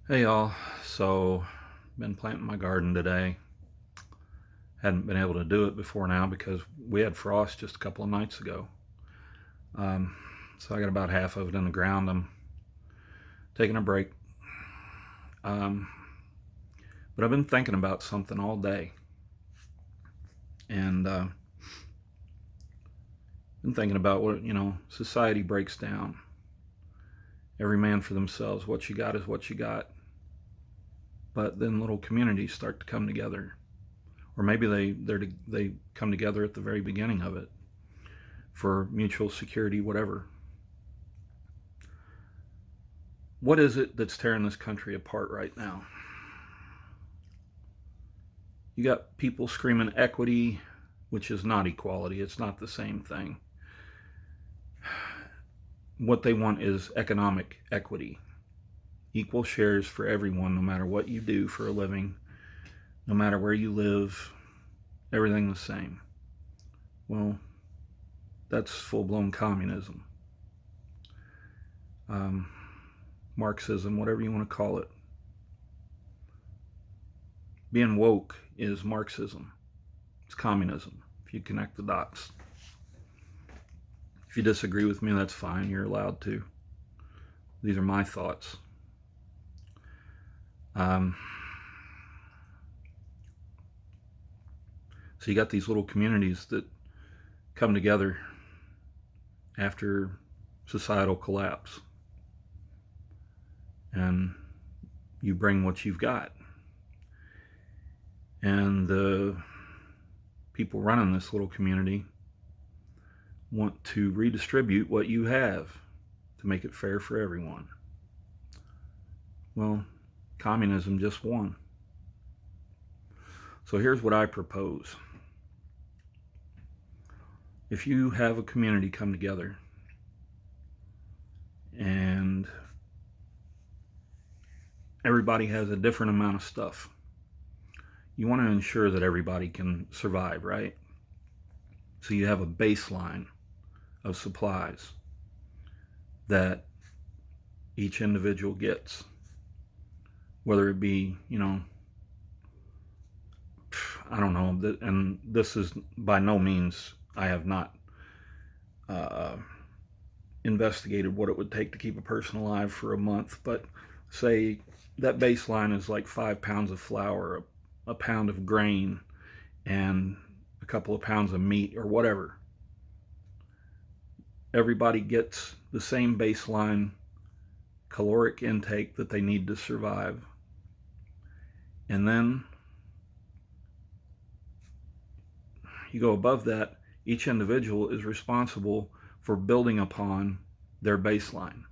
Hey y'all. So, been planting my garden today. Hadn't been able to do it before now because we had frost just a couple of nights ago. Um, so I got about half of it in the ground. I'm taking a break. Um, but I've been thinking about something all day, and been thinking about what society breaks down. Every man for themselves. What you got is what you got. But then little communities start to come together, or maybe they come together at the very beginning of it for mutual security, whatever. What is it that's tearing this country apart right now? You got people screaming equity, which is not equality. It's not the same thing. What they want is economic equity, equal shares for everyone, no matter what you do for a living, no matter where you live, everything the same. Well, that's full blown communism, um, Marxism, whatever you want to call it. Being woke is Marxism, it's communism, if you connect the dots. If you disagree with me, that's fine. You're allowed to. These are my thoughts. Um, so you got these little communities that come together after societal collapse, and you bring what you've got. And the people running this little community want to redistribute what you have to make it fair for everyone. Well, communism just won. So here's what I propose. If you have a community come together and everybody has a different amount of stuff, you want to ensure that everybody can survive, right? So you have a baseline of supplies that each individual gets, whether it be, I don't know, and this is by no means, I have not uh, investigated what it would take to keep a person alive for a month, but say that baseline is like 5 pounds of flour, a pound of grain, and a couple of pounds of meat or whatever. Everybody gets the same baseline caloric intake that they need to survive. And then you go above that, each individual is responsible for building upon their baseline.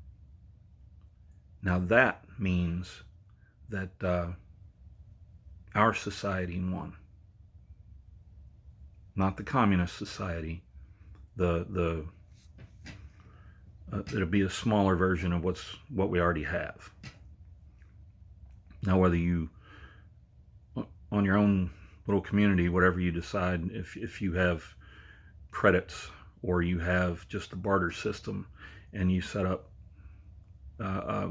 Now that means that our society won, not the communist society. The It'll be a smaller version of what we already have. Now, whether you on your own little community, whatever you decide, if you have credits or you have just a barter system and you set up uh,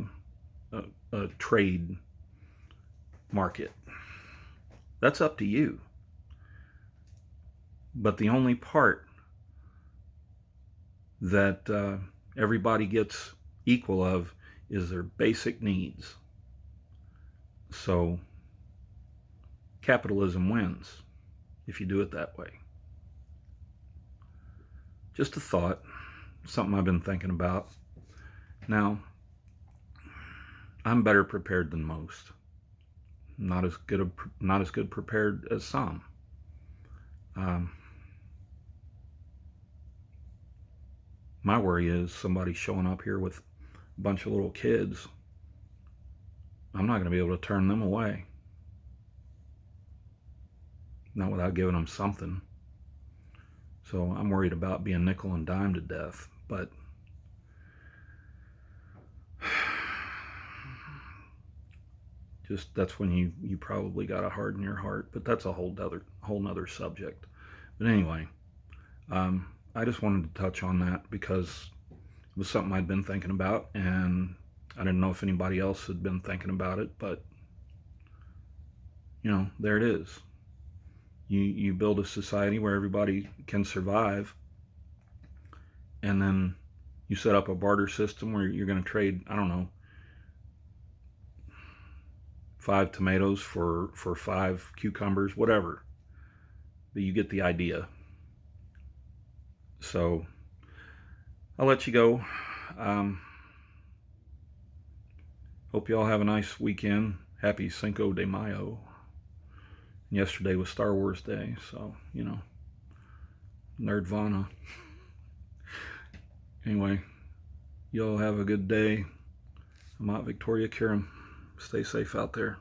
a trade market, that's up to you. But the only part that everybody gets equal of is their basic needs. So capitalism wins if you do it that way. Just a thought, something I've been thinking about. Now, I'm better prepared than most. Not as good prepared as some. Um, my worry is somebody showing up here with a bunch of little kids. I'm not going to be able to turn them away. Not without giving them something. So I'm worried about being nickel and dime to death. But just that's when you probably got to harden your heart. But that's a whole nother subject. But anyway, I just wanted to touch on that because it was something I'd been thinking about, and I didn't know if anybody else had been thinking about it, but you know, there it is. You build a society where everybody can survive, and then you set up a barter system where you're going to trade, I don't know, 5 tomatoes for 5 cucumbers, whatever. But you get the idea. So I'll let you go. Hope you all have a nice weekend. Happy Cinco de Mayo. Yesterday was Star Wars Day, so, you know, Nerdvana. Anyway, y'all have a good day. I'm out Victoria Kiram. Stay safe out there.